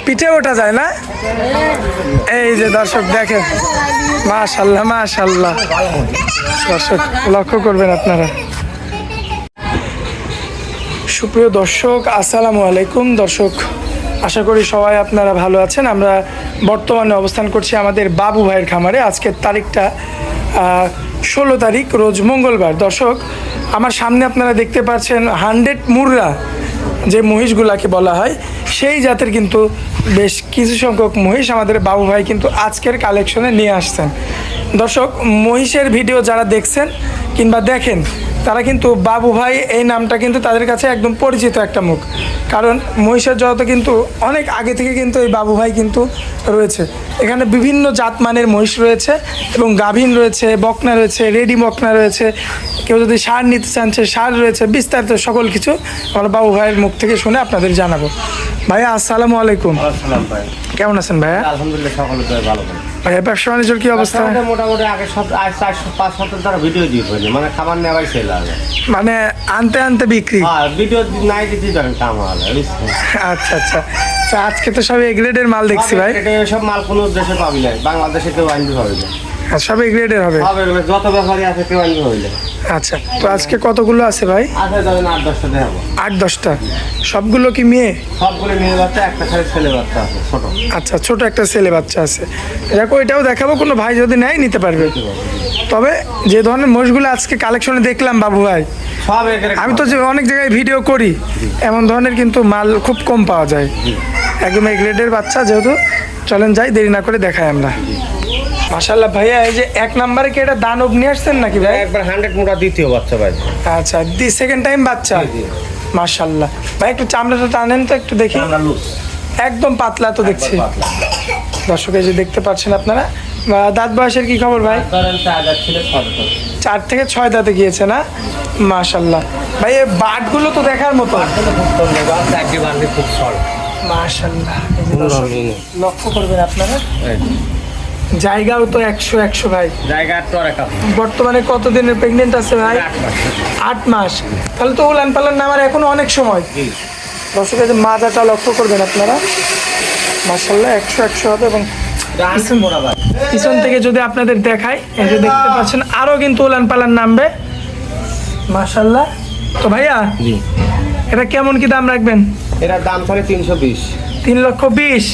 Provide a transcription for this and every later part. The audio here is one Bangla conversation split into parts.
পিঠে ওঠা যায় না? এই যে দর্শক দেখেন, মাশাআল্লাহ মাশাআল্লাহ। দর্শক লক্ষ্য করবেন আপনারা। সুপ্রিয় দর্শক, আসসালামু আলাইকুম। দর্শক, আশা করি সবাই আপনারা ভালো আছেন। আমরা বর্তমানে অবস্থান করছি আমাদের বাবু ভাইয়ের খামারে। আজকের তারিখটা 16 তারিখ, রোজ মঙ্গলবার। দর্শক, আমার সামনে আপনারা দেখতে পাচ্ছেন 100 মুর্রা যে মহিষগুলাকে বলা হয়, সেই জাতের কিন্তু বেশ কিছু সংখ্যক মহিষ আমাদের বাবু ভাই কিন্তু আজকের কালেকশনে নিয়ে আসছেন। দর্শক, মহিষের ভিডিও যারা দেখছেন কিংবা দেখেন, তারা কিন্তু বাবু ভাই এই নামটা কিন্তু তাদের কাছে একদম পরিচিত একটা মুখ। কারণ মহিষের জগতে কিন্তু অনেক আগে থেকে কিন্তু এই বাবু ভাই কিন্তু রয়েছে। এখানে বিভিন্ন জাতমানের মহিষ রয়েছে এবং গাভীন রয়েছে, বকনা রয়েছে, রেডি বকনা রয়েছে। কেউ যদি সার নিতে চাচ্ছে সার রয়েছে, বিস্তারিত সকল কিছু আমরা বাবু ভাইয়ের মুখ থেকে শুনে আপনাদের জানাবো। ভাইয়া আসসালামু আলাইকুম। ভাই কেমন আছেন ভাইয়া? আলহামদুলিল্লাহ, সকলে ভালো। ভাইয়া ব্যবসা বাণিজ্যের কি অবস্থা? মোটামুটি আগে 4-5 তারা ভিডিও দিয়ে ফেলে, মানে খাবার নেওয়াই সেল আগে, মানে আনতে আনতে বিক্রি। হ্যাঁ, ভিডিও নাই দিতে ধরেন কাম হবে। আচ্ছা আচ্ছা। তো আজকে তো সব এ গ্রেডের মাল দেখছি ভাই। সব মাল কোনো দেশে পাবি না, বাংলাদেশে কেউ আনবি পাবি না। সব এ গ্রেডের হবে? যত ব্যাপারই আছে কেউ আনবি পাবি না। আচ্ছা, তো আজকে কতগুলো আছে ভাই? আছে ধরেন 8-10টা দেখাবো। 8-10টা? সবগুলো কি মেয়ে? সবগুলো মেয়ে বাচ্চা, একটা খালি ছেলে বাচ্চা আছে ছোট। আচ্ছা, ছোট একটা ছেলে বাচ্চা আছে। দেখো, এটাও দেখাবো, কোনো ভাই যদি নেয় নিতে পারবে। তবে যে ধরনের মোষগুলো আজকে কালেকশনে দেখলাম বাবু ভাই, সব আমি তো যে অনেক জায়গায় ভিডিও করি, এমন ধরনের কিন্তু মাল খুব কম পাওয়া যায়। একদম এই গ্রেডের বাচ্চা যেহেতু, চলেন যাই, দেরি না করে দেখাই আমরা। মাশাআল্লাহ ভাইয়া, এই যে 1 নম্বরে কি এটা দানব নিয়ে আসছেন নাকি ভাই? একবার 100 মোটা দ্বিতীয় বাচ্চা ভাই। আচ্ছা, সেকেন্ড টাইম বাচ্চা। মাশাআল্লাহ ভাই, একটু চামড়াটা টানেন তো একটু দেখি। একদম পাতলা তো দেখছি। দর্শক, এই যে দেখতে পাচ্ছেন আপনারা। দাঁত বয়সের কি খবর ভাই? 4 থেকে 6 দাঁতে গিয়েছে না? মাশাআল্লাহ ভাই, এই বাটগুলো তো দেখার মতো। মাশাআল্লাহ, লক্ষ্য করবেন আপনারা। জায়গাও তো 100 ভাই। জায়গা তো বর্তমানে কতদিনের প্রেগনেন্ট আছে ভাই? 8 মাস। তাহলে তো উলান পালান নামার এখনো অনেক সময়। দর্শকের যে মাজাটা লক্ষ্য করবেন আপনারা, মাশাআল্লাহ 100 হবে। এবং পিছন থেকে যদি আপনাদের দেখায়, এই যে দেখতে পাচ্ছেন আরো কিন্তু উলান পালান নামবে। মাশাআল্লাহ। তো ভাইয়া, এটা কেমন কি দাম রাখবেন? এটার দাম তাহলে 320। 3,20,000?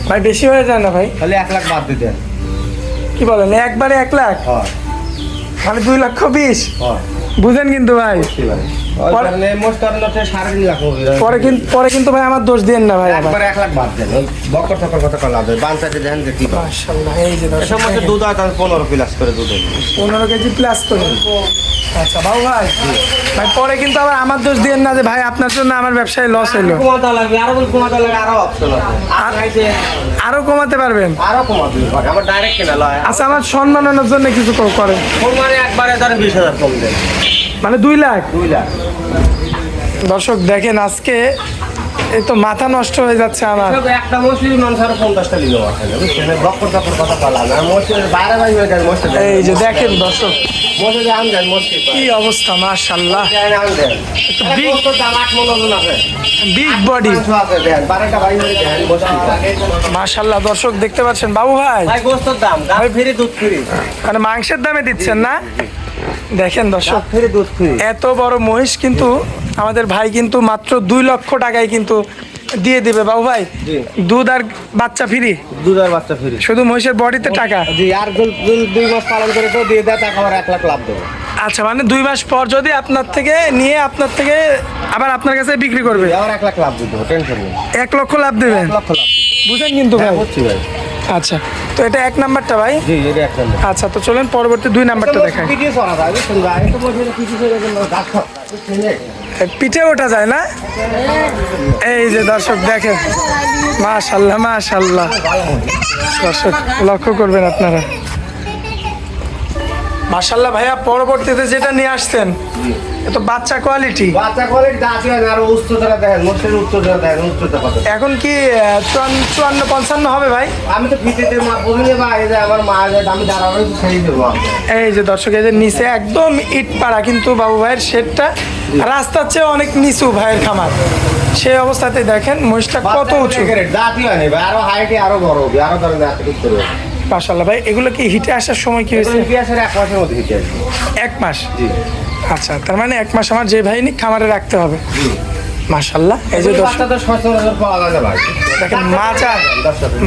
ভাই বেশি হয়ে যায় না ভাই? তাহলে 1 লাখ বাদ দিতেন। কি বলেন, একবারে 1 লাখ? মানে 2,20,000? বুঝেন কিন্তু ভাই, পরে কিন্তু ভাই আমার দোষ দেন না ভাই। 1 লাখ বাদ দেন, বকর সকল কথা কলা দেন। বানসাতে দেন যে কি মাশাআল্লাহ। এই যে এর মধ্যে দুধ হয় 15 প্লাস করে দুধ, 15 কেজি প্লাস করে। আচ্ছা বাবু ভাই, ভাই পরে কিন্তু আবার আমার দোষ দেন না যে ভাই আপনার জন্য আমার ব্যবসায় লস হলো। কমাতে লাগবে, আরো কমাতে লাগবে, আরো অপশন আছে। আরো কমাতে পারবেন? আরো কমাতে পারবেন, আমার ডাইরেক্ট কেনা লয়। আচ্ছা, আমার সম্মাননার জন্য কিছু করেন। মানে একবারে ধরেন 20,000 কম দেন, মানে 2 লাখ? 2 লাখ। দর্শক দেখেন, আজকে এই তো মাথা নষ্ট হয়ে যাচ্ছে আমার। একটা মসজিদ মানুষ আরো 50টা লিলো আছে, বুঝছেন? বকর বকর কথা বলা না, মসজিদের বাইরে বাইরে হয়ে যায় মসজিদ। এই যে দেখেন দর্শক, মসজিদে আন দেন, মসজিদ কি অবস্থা। মাশাআল্লাহ, আন দেন। বিগ তো দাম 8 মন ওজন আছে, বিগ বডি। আছে দেন, 12টা ভাই মিলে দেন মসজিদ। মাশাআল্লাহ দর্শক দেখতে পাচ্ছেন বাবু ভাই, ভাই গোশতের দাম, ভাই ফ্রি দুধ ফ্রি, মানে মাংসের দামে দিচ্ছেন না? দেখেন দর্শক, ফ্রি দুধ ফ্রি। এত বড় মহিষ কিন্তু আমাদের ভাই কিন্তু মাত্র 2 লক্ষ টাকায় কিন্তু দিয়ে দিবে বাবু ভাই। দুধ আর বাচ্চা ফ্রি? দুধ আর বাচ্চা ফ্রি, শুধু মহিষের বডিতে টাকা? জি। আর 2 মাস পালন করে তো দিয়ে দেয় টাকা, আবার 1 লাখ লাভ দেবো। আচ্ছা, মানে 2 মাস পর যদি আপনার থেকে নিয়ে আপনার থেকে আবার আপনার কাছে বিক্রি করবে, আবার 1 লাখ লাভ দিতে হবে, টেনশন নেই। 1 লক্ষ লাভ দেবেন? 1 লক্ষ লাভ বুঝেন কিন্তু ভাই। বুঝছি ভাই। আচ্ছা, তো এটা 1 নাম্বারটা ভাই। জি, এটা 1 নাম্বার। আচ্ছা, তো চলেন পরবর্তী 2 নাম্বারটা দেখাই। ভিডিও করা যায়, বুঝছেন ভাই? এটা মসজিদে পিটি করে গেল গাছ খাওয়া, বুঝছেন? পিঠে ওঠা যায় না? এই যে দর্শক দেখেন, মাশাআল্লাহ মাশাআল্লাহ। দর্শক লক্ষ্য করবেন আপনারা। মাশাআল্লাহ ভাইয়া, পরবর্তীতে যেটা নিয়ে আসছেন এ তো বাচ্চা কোয়ালিটি। বাচ্চা কোয়ালিটি দাঁতি হয় না, আর উচ্চতা দেখেন, মোষের উচ্চতা দেখেন, উচ্চতা কত। এখন কি 54-55 হবে ভাই? আমি তো ফিটেতে মা বলি না ভাই, এই যে আমার মা যে আমি দাঁড়ানো সেই দেবো। এই যে দর্শক, এই যে নিচে একদম ইট পাড়া, কিন্তু বাবু ভাইয়ের শেডটা রাস্তার চেয়ে অনেক নিচু ভাইয়ের খামার। সেই অবস্থাতে দেখেন মহিষটা কত উঁচু। দাঁতি হয় না ভাই, আরো হাইটে আরো বড় হবে, আরো ধরেন দাঁত করতে হবে। মাশাআল্লাহ ভাই, এগুলো কি হিটে আসার সময় কি হয়েছে? ইতিহাসের 1 মাসের মধ্যে হিটে আসবে। 1 মাস? জি আচ্ছা, তার মানে 1 মাস আমার যে ভাই নি খামারে রাখতে হবে। জি। মাশাআল্লাহ, এই যে দর্শক বাচ্চাদের সচরাচর পাওয়া যায় না ভাই। দেখেন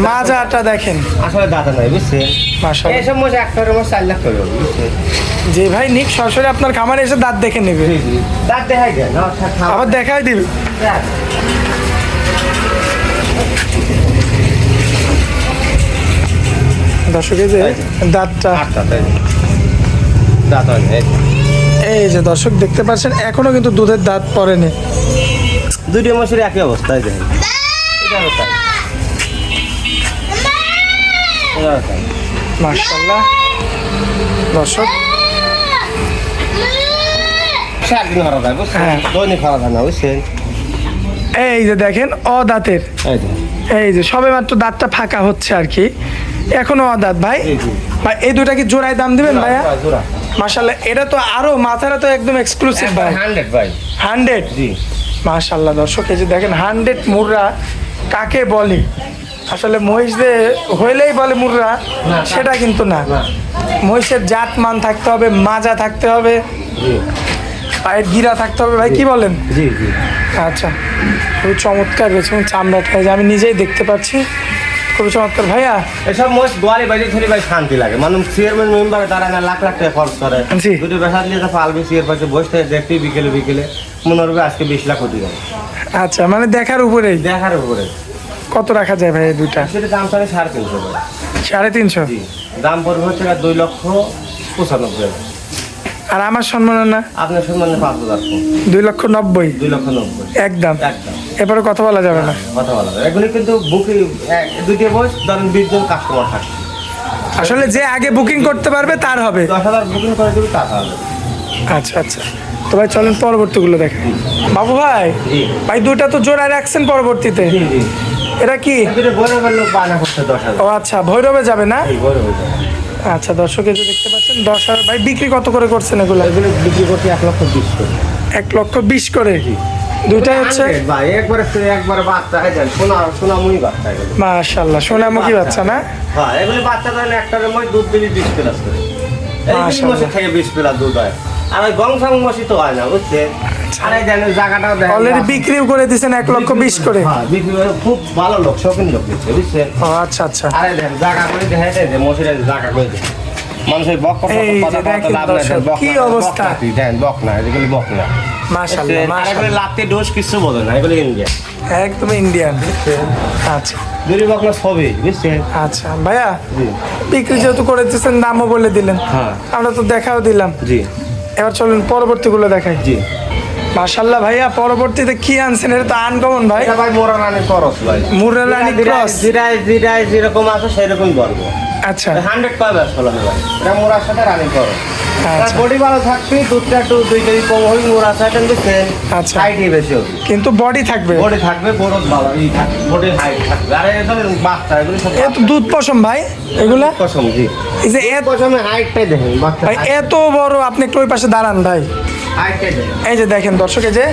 মাজাটা দেখেন, আসলে দাঁতা নাই বুঝছেন। মাশাআল্লাহ। এইসব মোষ একটা মোষ 4 লাখ করে হবে বুঝছেন। যে ভাই নিক সরাসরি আপনার খামারে এসে দাঁত দেখে নেবে, জি জি। দাঁত দেখাই দেন না, আবার দেখাই দিবে। দর্শক এই যে দাঁতটা, দাঁত হয় না। এই যে দর্শক দেখতে পাচ্ছেন এখনো কিন্তু দুধের দাঁত পড়েনি। দুটো মোষের একই অবস্থায় দেখেন। মাশাআল্লাহ দর্শক, একদিন হারা যায় বুঝছেন, হ্যাঁ। দৈনিক হারা যায় না বুঝছেন। এই যে দেখেন অদাঁতের, এই যে এই যে সবে মাত্র দাঁতটা ফাঁকা হচ্ছে আর কি, এখনো অদাঁত ভাই। জি, জি। ভাই এই দুটা কি জোড়ায় দাম দিবেন ভাইয়া? জোড়া মাশাআল্লাহ, এটা তো আরো মাথাটা তো একদম এক্সক্লুসিভ ভাই। 100 ভাই। 100? জি। মাশাআল্লাহ দর্শক, এই যে দেখেন 100 মুর্রা কাকে বলে? আসলে মহিষদের হইলেই বলে মুর্রা, না, সেটা কিন্তু না। না। মহিষের জাত মান থাকতে হবে, মাজা থাকতে হবে, জি পায়ের গিরা থাকতে হবে ভাই, কি বলেন? জি জি। আচ্ছা, খুবই চমৎকার রয়েছে এবং চামড়াটা এই যে আমি নিজেই দেখতে পাচ্ছি, খুবই চমৎকার ভাইয়া। এসব মোষ গোয়ালি বাড়ি ধরে ভাই শান্তি লাগে, মানুষ চেয়ারম্যান মেম্বার তারা না লাখ লাখ টাকা খরচ করে। জি। দুটো বেসা দিয়ে তো পালবে চেয়ার পাশে বসতে দেখতে বিকেলে বিকেলে মনে হবে আজকে 20 লাখ কোটি টাকা। আচ্ছা, মানে দেখার উপরেই দেখার উপরে কত রাখা যায় ভাই এই দুইটা? সেটা দাম পড়ে 350 টাকা। 350? জি। দাম পড়বে হচ্ছে 2,95,000। আর আমার সম্মাননা আপনার সম্মানে 5,000 2,90,000? 2,90,000 একদম। একদম। এরপরে কথা বলা যাবে না। কথা বলা যায়। এগুলি কিন্তু বুকিং দুইটা বয়স ধরেন 20 জন কাস্টমার থাকে। আসলে যে আগে বুকিং করতে পারবে তার হবে। 10,000 বুকিং করে দিবি তা হবে। আচ্ছা আচ্ছা, তো ভাই চলেন পরবর্তীগুলো দেখেন। বাবু ভাই, জি। ভাই দুটা তো জোড়ায় রাখছেন পরবর্তীতে, জি জি। এটা কি? দুটো বড় লোক বানা করতে 10,000। ও আচ্ছা, ভৈরবে যাবে না? এই বড় হয়ে যাবে। আচ্ছা দর্শক, এই যে দেখতে পাচ্ছেন 10,000। ভাই বিক্রি কত করে করছেন এগুলো? এগুলো বিক্রি করতে 1,20,000 করে। 1,20,000 করে? দুইটাই হচ্ছে? ভাই একবারে বাচ্চা হয়ে যায়, সোনামুনি বাচ্চা এগুলো। মাশাআল্লাহ, সোনামুখী বাচ্চা না? হ্যাঁ, এগুলি বাচ্চা ধরেন একটার মধ্যে দুধ দিলে 20 প্লাস করে। এই মাশাআল্লাহ। মাসে থেকে 20 প্লাস দুধ হয়। আর ওই গংসাং মাসি তো হয় না বুঝছেন। আর এই জানেন জায়গাটাও দেখেন। অলরেডি বিক্রিও করে দিয়েছেন 1,20,000 করে? হ্যাঁ, বিক্রি করে খুব ভালো লোক, শৌখিন লোক দিচ্ছে বুঝছেন। ও আচ্ছা আচ্ছা। আরে দেন জায়গা করে দেখে দেন মশিরা জায়গা করে দেন। মানুষের বক কথা এই যে কথা দেখেন লাভ নাই, দর্শক, বক কি অবস্থা। দেন বক না, এগুলি বক না। মাশাআল্লাহ আর এগুলি মাশাআল্লাহ, লাত্তি ডোজ কিছু বলে না, এগুলি ইন্ডিয়া। একদম ইন্ডিয়ান। আচ্ছা দুরি বক না সবই বুঝছেন। আচ্ছা ভাইয়া, জি বিক্রি যেহেতু করে দিচ্ছেন, দামও বলে দিলেন, হ্যাঁ আমরা তো দেখাও দিলাম। জি এবার চলুন পরবর্তীগুলো দেখাই। জি। মাশাআল্লাহ ভাইয়া, পরবর্তীতে কি আনছেন? এটা তো আনকমন ভাই, এটা ভাই মোরা রানী করস ভাই। মুর্রা রানী ক্রস। জিরায় যেরকম আছে সেরকমই বলবো। আচ্ছা 100 কয় ব্যাস হলো ভাই। এটা মোরার সাথে রানী করস। আচ্ছা। বডি ভালো থাকবে, দুধটা একটু 2 কেজি কম হবে, মোরা সাথে বুঝছেন। আচ্ছা। হাইটই বেশি হবে। কিন্তু বডি থাকবে। বডি থাকবে, বড় ভালো ই থাকবে, বডি হাইট থাকবে। আর এটা বাচ্চা এগুলো সব এত দুধ পশম ভাই এগুলা? কসম জি। এই যে এত কসমে হাইটটাই দেখেন বাচ্চা। ভাই, এত বড়, আপনি একটু ওই পাশে দাঁড়ান ভাই। হাইটটাই দেখেন। এই যে দেখেন দর্শক, এই যে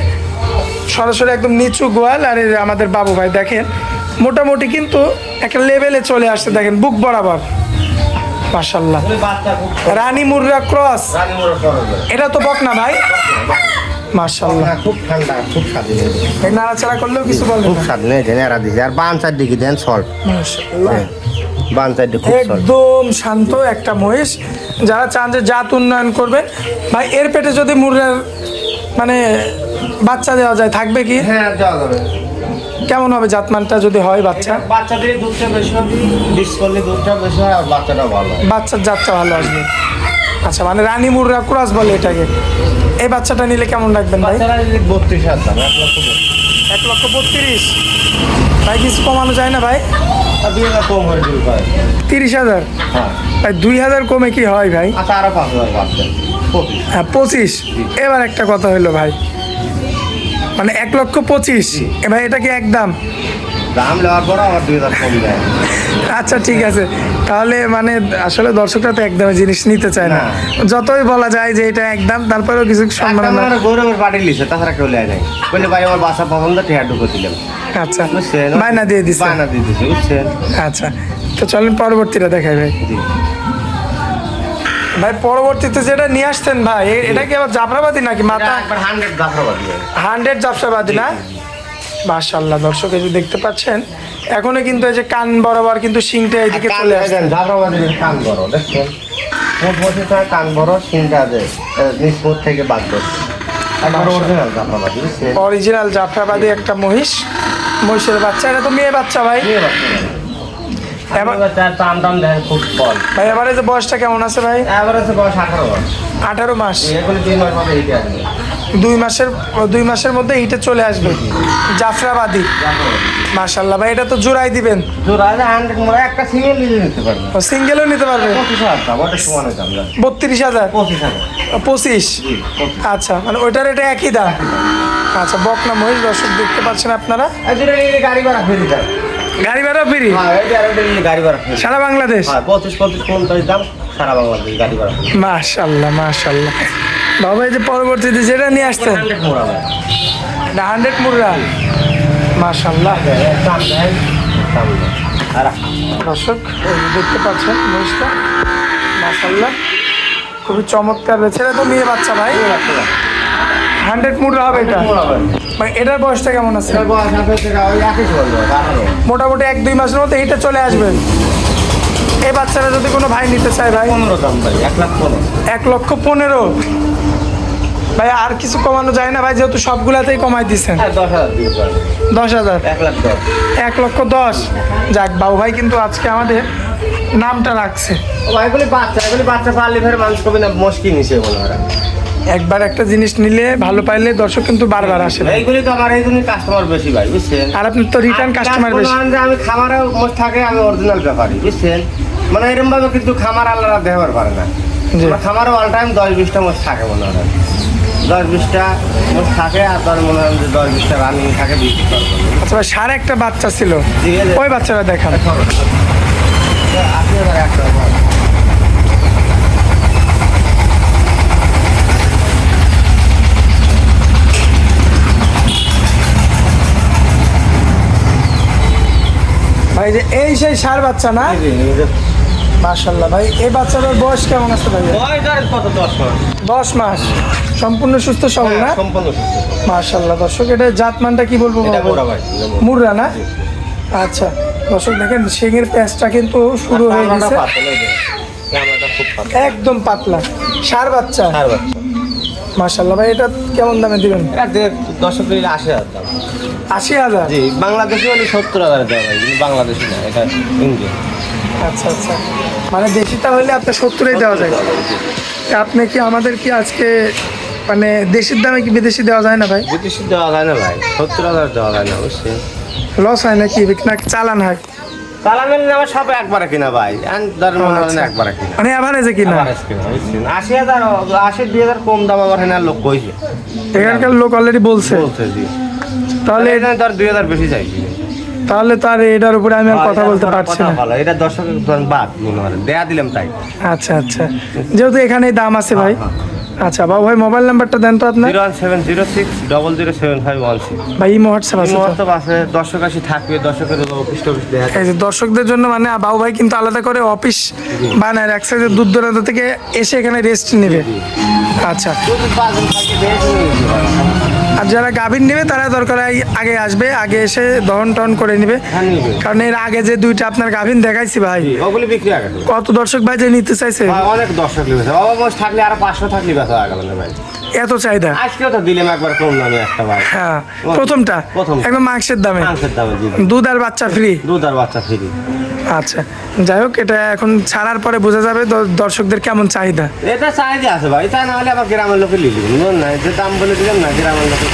সরাসরি একদম নিচু গোয়াল। আর এই যে আমাদের বাবু ভাই দেখেন মোটামুটি কিন্তু একটা লেভেলে চলে আসছে, দেখেন বুক বরাবর। মাশাআল্লাহ, এগুলি বাচ্চা খুব রানী মুর্রা ক্রস। রানী মোরা করস। এটা তো বক না ভাই? মাশাআল্লাহ, খুব ঠান্ডা, খুব স্বাধীন। এই নাড়াচাড়া করলেও কিছু বলবে খুব না। স্বাধীন দেন এরা দিছে। আর বান চার দিকে দেন সল্ট। মাশাআল্লাহ, বান চার দিকে খুব সল্ট। একদম শান্ত একটা মহিষ। যারা চান যে জাত উন্নয়ন করবেন ভাই, এর পেটে যদি মুর্রার মানে বাচ্চা দেওয়া যায়, থাকবে কি? হ্যাঁ দেওয়া যাবে। কেমন হবে জাতমানটা যদি হয় বাচ্চা? বাচ্চাদের দুধটা বেশি হবে, 20 করলে দুধটা বেশি হয়, আর বাচ্চাটা ভালো হয়। বাচ্চার জাতটা ভালো আসবে। আচ্ছা, মানে রানী মুর্রা ক্রস বলে এটাকে। এই বাচ্চাটা নিলে কেমন রাখবেন ভাই? বাচ্চারা যদি 32,000 দাম, 1,32,000। 1,32,000? ভাই কিছু কমানো যায় না ভাই? আর 2,000 কম হয়ে দিল ভাই। 30,000? হ্যাঁ। ভাই 2,000 কমে কি হয় ভাই? আচ্ছা আরো 5,000 বাচ্চা। 25। হ্যাঁ 25। এবার একটা কথা হইলো ভাই, মানে 1,25,000 ভাই, এটা কি একদম? দাম নেওয়ার পর আবার 2000 কম দেয়। আচ্ছা ঠিক আছে, তাহলে মানে আসলে দর্শকরা তো একদম জিনিস নিতে চায় না, যতই বলা যায় যে এটা একদম, তারপরেও কিছু সম্ভাবনা। গৌরবের পার্টি লিছে, তাছাড়া কেউ লেয় নাই। বললে ভাই আমার বাসা পছন্দ, টিয়া ঢুকে দিলাম। আচ্ছা, বুঝছেন? বায়না দিয়ে দিছে। বায়না দিয়ে দিছে, বুঝছেন? আচ্ছা, তো চলেন পরবর্তীটা দেখাই ভাই। জি। ভাই পরবর্তীতে যেটা নিয়ে আসছেন ভাই, এটা কি আবার জাফরাবাদী নাকি মাথা? একবার 100 জাফরাবাদী ভাই। 100 জাফরাবাদী না? মাশাআল্লাহ, দর্শক এই যে দেখতে পাচ্ছেন, এখনো কিন্তু এই যে কান বরাবর কিন্তু শিংটা এইদিকে চলে আসছে। জাফরাবাদীর কান বড়, দেখছেন? মোট বছর কান বড়, সিংটা আছে নিষ্পত থেকে বাদ করছে। একবার অরিজিনাল জাফরাবাদী, বুঝছেন? অরিজিনাল জাফরাবাদী একটা মহিষের বাচ্চা। এটা তো মেয়ে বাচ্চা ভাই। নিয়ে বাচ্চা ভাই। এবার তার দাম দেখেন খুব কম। ভাই এবারে যে বয়সটা কেমন আছে ভাই? এভারেজে বয়স 18 মাস। 18 মাস। এগুলো 3 মাস মধ্যে এইটা আসবে। 2 মাসের মধ্যে এইটা চলে আসবে, জাফরাবাদী। মাশাআল্লাহ ভাই, এটা তো জোড়াই দিবেন? জোড়া 100 মোড়া একটা সিঙ্গেল নিয়ে নিতে পারবে। সিঙ্গেলও নিতে পারবে? 25,000 দাম, ওটা সমানের দাম জান। 32,000? 25,000। 25। জি, 25। আচ্ছা, মানে ওইটার এটা একই দাম। আচ্ছা, বকনা মহিষ দর্শক দেখতে পাচ্ছেন আপনারা। এই দুটো নিলে গাড়ি ভাড়া ফ্রি দাম। গাড়ি ভাড়া ফ্রি? হ্যাঁ, এই যে আরেকটা নিলে গাড়ি ভাড়া ফ্রি। সারা বাংলাদেশ? হ্যাঁ, 25 50 দাম সারা বাংলাদেশ গাড়ি ভাড়া ফ্রি। মাশাআল্লাহ মাশাআল্লাহ। বাবা এই যে পরবর্তীতে যেটা নিয়ে আসছেন, 100 মোড়া ভাই। 100 মুর্রা। মাশাআল্লাহ দাম দেন, দাম দেন। আর দর্শক এই যে দেখতে পাচ্ছেন মহিষটা, মাশাআল্লাহ খুবই চমৎকার রয়েছে। এটা তো মেয়ে বাচ্চা ভাই। 100 মুর্রা হবে এটা? মোড়া ভাই। মানে এটার বয়সটা কেমন আছে? এর বয়স আছে সেটা ওই একই বলবো, 18। মোটামুটি 1-2 মাসের মধ্যে এইটা চলে আসবে। এই বাচ্চারা যদি কোনো ভাই নিতে চায় ভাই? 15 দাম ভাই, 1,15,000। 1,15,000। ভাই আর কিছু কমানো যায় না ভাই, যেহেতু সবগুলাতেই কমাই দিচ্ছেন? হ্যাঁ, 10,000 দিতে পারবে। 10,000? 1,10,000। 1,10,000। যাক, বাবু ভাই কিন্তু আজকে আমাদের নামটা রাখছে। ও এগুলি বাচ্চা পারলে ফের মানুষ কবে না মুশকিল নিছে মনে হয়। একবার একটা জিনিস নিলে ভালো পাইলে দর্শক কিন্তু বারবার আসে। এইগুলি তো আমার এই জন্য কাস্টমার বেশি ভাই, বুঝছেন? আর আপনি তো রিটার্ন কাস্টমার বেশি। যে আমি খামারে মোট থাকে, আমি অরিজিনাল ব্যাপারী, বুঝছেন? মানে এরকম ভাবে কিন্তু খামার আল্লাহরা দেওয়ার পারে না। জি। আমার খামারে অল টাইম 10-20টা মোট থাকে মনে হয়, 10-20টা মোট থাকে। আর তার মনে হয় যে 10-20টা রানিং থাকে, বিক্রি করবো। আচ্ছা ভাই, সার একটা বাচ্চা ছিল, জি, এই যে- ওই বাচ্চাটা দেখান। আপনি এবার একটা ভাই যে এই সেই সার বাচ্চা না? মাশাআল্লাহ ভাই, এই বাচ্চাটার বয়স কেমন আছে ভাই? কত 10 মাস। 10 মাস। সম্পূর্ণ সুস্থ সবল না? সম্পূর্ণ সুস্থ। মাশাআল্লাহ দর্শক, এটা জাতমানটা কি বলবো? এটা মোড়া ভাই। মুর্রা না? আচ্ছা দর্শক দেখেন, শিঙের প্যাঁচটা কিন্তু শুরু হয়ে গেছে, ক্যামেরাটা খুব পাতলা। একদম পাতলা। সার বাচ্চা? আর বাচ্চা। মাশাআল্লাহ ভাই, এটা কেমন দামে দিবেন? এটা 10 মিনিট 80,000 দাম। 80,000? জি, বাংলাদেশে হলে 70,000 দেওয়া হয়, কিন্তু বাংলাদেশে না, এটা ইন্ডিয়া। আচ্ছা আচ্ছা, মানে দেশিটা হলে আপনার 70-এই দেওয়া যায়। তা আপনি কি আমাদের কি আজকে মানে দেশির দামে কি বিদেশি দেওয়া যায় না ভাই? বিদেশি দেওয়া যায় না ভাই, 70,000 দেওয়া যায় না, বুঝছেন? লস হয় নাকি, নাকি চালান হয়? চালামের আমার সব একবারে কিনা ভাই, মনে হয় না একবারে কিনা। মানে অ্যাভারেজে কিনা? Average কিনা, বুঝছেন? 80,000, 80-2,000 কম দাম আমার এখানে লোক কইছে। এখানকার লোক অলরেডি বলছে। বলছে জি। তাহলে এটা তার 2,000 বেশি চাইছি। তাহলে তার এটার উপরে আমি আর কথা বলতে পারছি না। ভালো, এটা দর্শকের বাদ মনে হয়, দেয়া দিলাম তাই। আচ্ছা আচ্ছা, যেহেতু এখানেই দাম আছে ভাই। আচ্ছা বাবু ভাই, মোবাইল নাম্বারটা দেন তো আপনার। 01706007516। ভাই এই হোয়াটসঅ্যাপ আছে তো? মুহূর্ত আছে, দর্শক আসি থাকবে, দর্শকের অফিস টফিস দেখা এই যে দর্শকদের জন্য মানে বাবু ভাই কিন্তু আলাদা করে অফিস বানায় রাখছে, যে দূর দূরান্ত থেকে এসে এখানে রেস্ট নেবে। আচ্ছা, আর যারা গাভীর নেবে তারা দরকার হয় আগে আসবে, আগে এসে দহন টহন করে নেবে। কারণ এর আগে যে দুইটা আপনার গাভীর দেখাইছি ভাই, ওগুলি বিক্রি আগে কত দর্শক ভাই যে নিতে চাইছে। অনেক দর্শক লিখেছে, বাবা মোষ থাকলে আর 500 থাকলে ব্যথা হয়ে গেল না ভাই। এত চাহিদা। আজকেও তো দিলাম একবার কম দামে একটা ভাই। হ্যাঁ, প্রথমটা একদম মাংসের দামে, মাংসের দামে জি, দুধ আর বাচ্চা ফ্রি। দুধ আর বাচ্চা ফ্রি। আচ্ছা, যাই হোক, এটা এখন ছাড়ার পরে বোঝা যাবে দর্শকদের কেমন চাহিদা। এটা চাহিদা আছে ভাই, তা না হলে আবার গ্রামের লোকে লিখে দিবেন না, যে দাম বলে দিলাম না গ্রামের লোকে।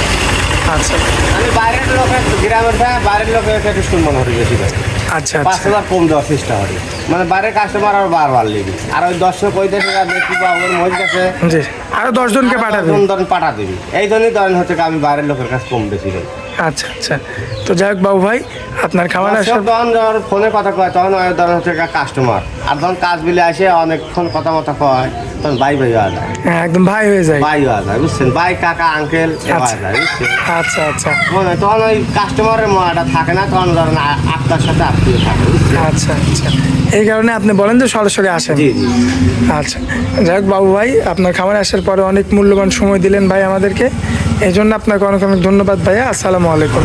আচ্ছা, আমি বাইরের লোকের, গ্রামের বাইরের লোকের একটু সম্মান হবে বেশি ভাই। আচ্ছা 5,000 কম দেওয়ার চেষ্টা করি, মানে বাইরের কাস্টমার আর বারবার লিবি, আর ওই দর্শক ওই দেশে দেখি বা ওর মহিল কাছে জি, আরো 10 জনকে পাঠাবে। ধরেন পাঠা দিবি, এই জন্যই ধরেন হচ্ছে আমি বাইরের লোকের কাছে কম বেশি করি। আচ্ছা আচ্ছা, তো যাই হোক বাবু ভাই, আপনার খামারে আসার তখন যখন ফোনে কথা কয় তখন ওই ধরেন হচ্ছে কাস্টমার, আর যখন কাজ বিলে আসে অনেকক্ষণ কথা মতো কয় তখন ভাই ভাই হওয়া যায়, হ্যাঁ, একদম ভাই হয়ে যায়। ভাই হওয়া যায় বুঝছেন, ভাই কাকা আঙ্কেল হওয়া আচ্ছা। যায় বুঝছেন। আচ্ছা আচ্ছা মনে হয় তখন ওই কাস্টমারের মাটা থাকে না, তখন ধরেন আপনার সাথে আত্মীয় থাকে বুঝছেন। আচ্ছা আচ্ছা, এই কারণে আপনি বলেন যে সরাসরি আসেন। জি জি। আচ্ছা, যাই হোক বাবু ভাই, আপনার খামারে আসার পরে অনেক মূল্যবান সময় দিলেন ভাই আমাদেরকে, এই জন্য আপনাকে অনেক অনেক ধন্যবাদ ভাইয়া। আসসালামু আলাইকুম।